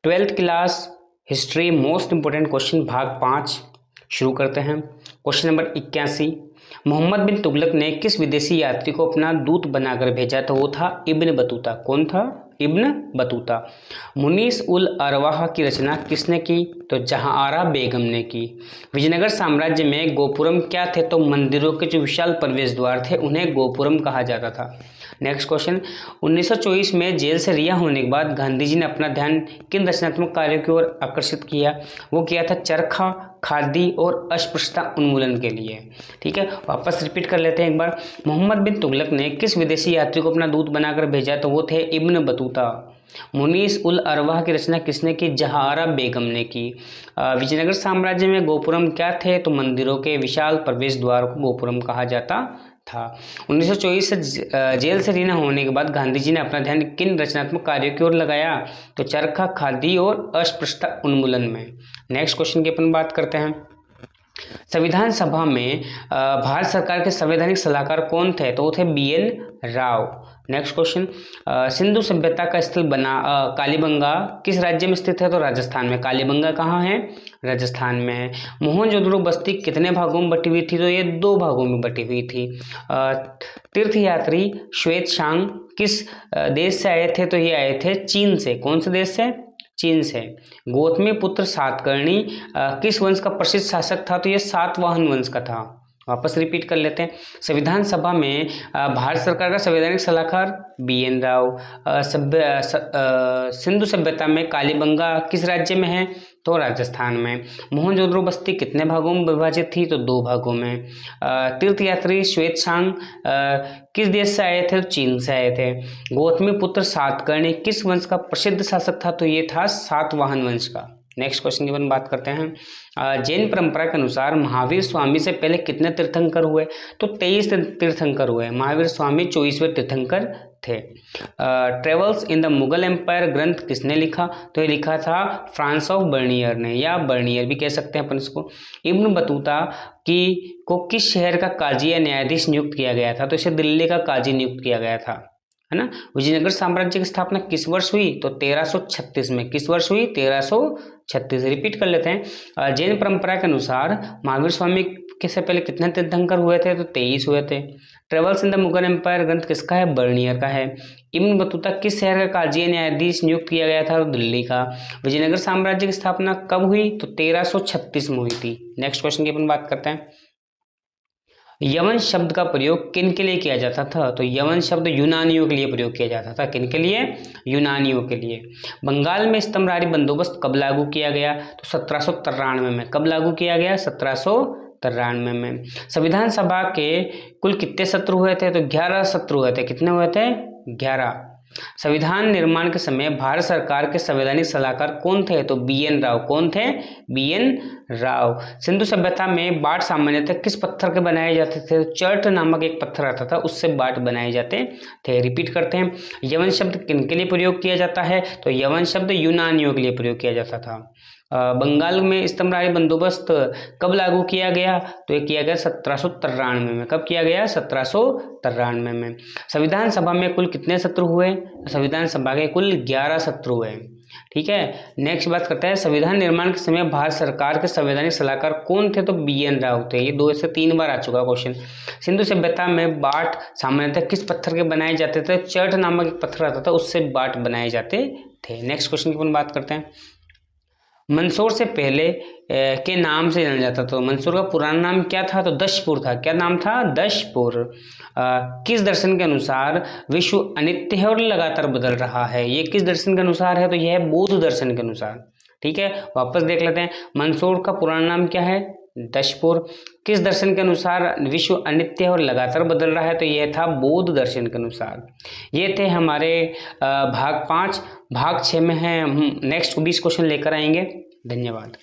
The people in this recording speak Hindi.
Twelfth class history most important question भाग 5 शुरू करते हैं। क्वेश्चन नंबर 81, मोहम्मद बिन तुगलक ने किस विदेशी यात्री को अपना दूत बनाकर भेजा? तो वो था इब्न बतूता। कौन था? Ibn Battuta. मुनीस उल अरवाह की रचना किसने की? तो जहांआरा बेगम ने की। विजयनगर साम्राज्य में गोपुरम क्या थे? तो मंदिरों के जो विशाल प्रवेश द्वार थे उन्हें गोपुरम कहा जाता था। नेक्स्ट क्वेश्चन, 1924 में जेल से रिहा होने के बाद गांधी जी ने अपना ध्यान किन रचनात्मक कार्यों की ओर आकर्षित किया? वो किया था चरखा, खादी और अस्पृश्यता उन्मूलन के लिए। ठीक है, वापस रिपीट कर लेते हैं एक बार। मोहम्मद बिन तुगलक ने किस विदेशी यात्री को अपना दूत बनाकर भेजा? तो वो थे इब्न बतूता। मुनीस उल अरवाह की रचना किसने की? जहांआरा बेगम ने की। विजयनगर साम्राज्य में गोपुरम क्या थे? तो मंदिरों के विशाल प्रवेश द्वार को गोपुरम कहा जाता था। 1924 से जेल से रिहा होने के बाद गांधी जी ने अपना ध्यान किन रचनात्मक कार्यों की ओर लगाया? तो चरखा, खादी और अस्पृश्यता उन्मूलन में। नेक्स्ट क्वेश्चन की अपन बात करते हैं। संविधान सभा में भारत सरकार के संवैधानिक सलाहकार कौन थे? तो वो थे BN Rao. Next question, Sindhu सभ्यता का स्थल बना कालीबंगा किस राज्य में स्थित है? तो राजस्थान में। कालीबंगा कहाँ है? राजस्थान में है। मोहनजोदड़ो बस्ती कितने भागों में बटी हुई थी? तो ये 2 भागों में बटी हुई थी। तीर्थयात्री श्वेतशांग किस देश से आए थे? तो ये आए थे चीन से। कौन से देश से? चीन से। गौतमी पुत्र सातकर्णी किस वंश का प्रसिद्ध शासक था? तो ये सातवाहन वंश का था। वापस रिपीट कर लेते हैं। संविधान सभा में भारत सरकार का संवैधानिक सलाहकार BN राव। सिंधु सभ्यता में कालीबंगा किस राज्य में है? तो राजस्थान में। मोहनजोदड़ो बस्ती कितने भागों में विभाजित थी? तो 2 भागों में। तीर्थयात्री श्वेतशांग किस देश से आए थे? तो चीन से आए थे। गौतमी पुत्र सातकर्णी किस वंश का प्रसिद्ध शासक था? तो ये था सातवाहन वंश का। नेक्स्ट क्वेश्चन की अपन बात करते हैं। जैन परंपरा के अनुसार महावीर स्वामी से पहले कितने तीर्थंकर हुए? तो 23 तीर्थंकर हुए। महावीर स्वामी 24वें तीर्थंकर थे। Travels in the Mughal empire ग्रंथ किसने लिखा? तो ये लिखा था फ्रांस ऑफ बर्नियर ने, या बर्नियर भी कह सकते हैं अपन इसको। इब्न बतूता को किस शहर का काजी या न्यायाधीश नियुक्त किया गया था? तो इसे दिल्ली का काजी नियुक्त किया गया था, है ना। विजयनगर साम्राज्य की स्थापना किस वर्ष हुई? तो 1336 में। किस वर्ष हुई? 1336। रिपीट कर लेते हैं। जैन परंपरा के अनुसार महावीर स्वामी के से पहले कितने तीर्थंकर हुए थे? तो 23 हुए थे। Travels in the Mughal empire ग्रंथ किसका है? बर्नियर का है। इब्न बतूता किस शहर का काजी न्यायाधीश नियुक्त किया गया था? तो दिल्ली का। विजयनगर साम्राज्य की स्थापना कब हुई? तो 1336 में हुई थी। नेक्स्ट क्वेश्चन की अपन बात करते हैं। यवन शब्द का प्रयोग किन के लिए किया जाता था? तो यवन शब्द यूनानियों के लिए प्रयोग किया जाता था। किन के लिए? यूनानियों के लिए। बंगाल में स्तंभरारी बंदोबस्त कब लागू किया गया? तो 1793 में। कब लागू किया गया? 1793 में। संविधान सभा के कुल कितने सत्र हुए थे? तो 11 सत्र हुए थे। कितने हुए थे? 11। संविधान निर्माण के समय भारत सरकार के संवैधानिक सलाहकार कौन थे? तो BN राव। कौन थे? BN राव। सिंधु सभ्यता में बाट सामान्यतः किस पत्थर के बनाए जाते थे? चर्ट नामक एक पत्थर आता था, उससे बाट बनाए जाते थे। रिपीट करते हैं। यवन शब्द किन के लिए प्रयोग किया जाता है? तो यवन शब्द यूनानियों के लिए प्रयोग किया जाता था। बंगाल में स्तंभरारी बंदोबस्त कब लागू किया गया? तो ये किया गया 1793 में। कब किया गया? 1793 में। संविधान सभा में कुल कितने सत्र हुए? संविधान सभा के कुल 11 सत्र हुए। ठीक है, नेक्स्ट बात करते हैं। संविधान निर्माण के समय भारत सरकार के संवैधानिक सलाहकार कौन थे? तो BN राव थे। ये 2 से 3 बार आ चुका क्वेश्चन। सिंधु सभ्यता में बाट सामान्यतः किस पत्थर के बनाए जाते थे? चर्ट नामक एक पत्थर आता था, उससे बाट बनाए जाते थे। नेक्स्ट क्वेश्चन की अपन बात करते हैं। मंदसौर से पहले के नाम से जाना जाता था। मंदसौर का पुराना नाम क्या था? तो दशपुर था। क्या नाम था? दशपुर। किस दर्शन के अनुसार विश्व अनित्य है और लगातार बदल रहा है? ये किस दर्शन के अनुसार है? तो यह है बौद्ध दर्शन के अनुसार। ठीक है, वापस देख लेते हैं। मंदसौर का पुराना नाम क्या है? दशपुर। किस दर्शन के अनुसार विश्व अनित्य है और लगातार बदल रहा है? तो यह था बौद्ध दर्शन के अनुसार। ये थे हमारे भाग 5। भाग 6 में है हम नेक्स्ट 20 क्वेश्चन लेकर आएंगे। धन्यवाद।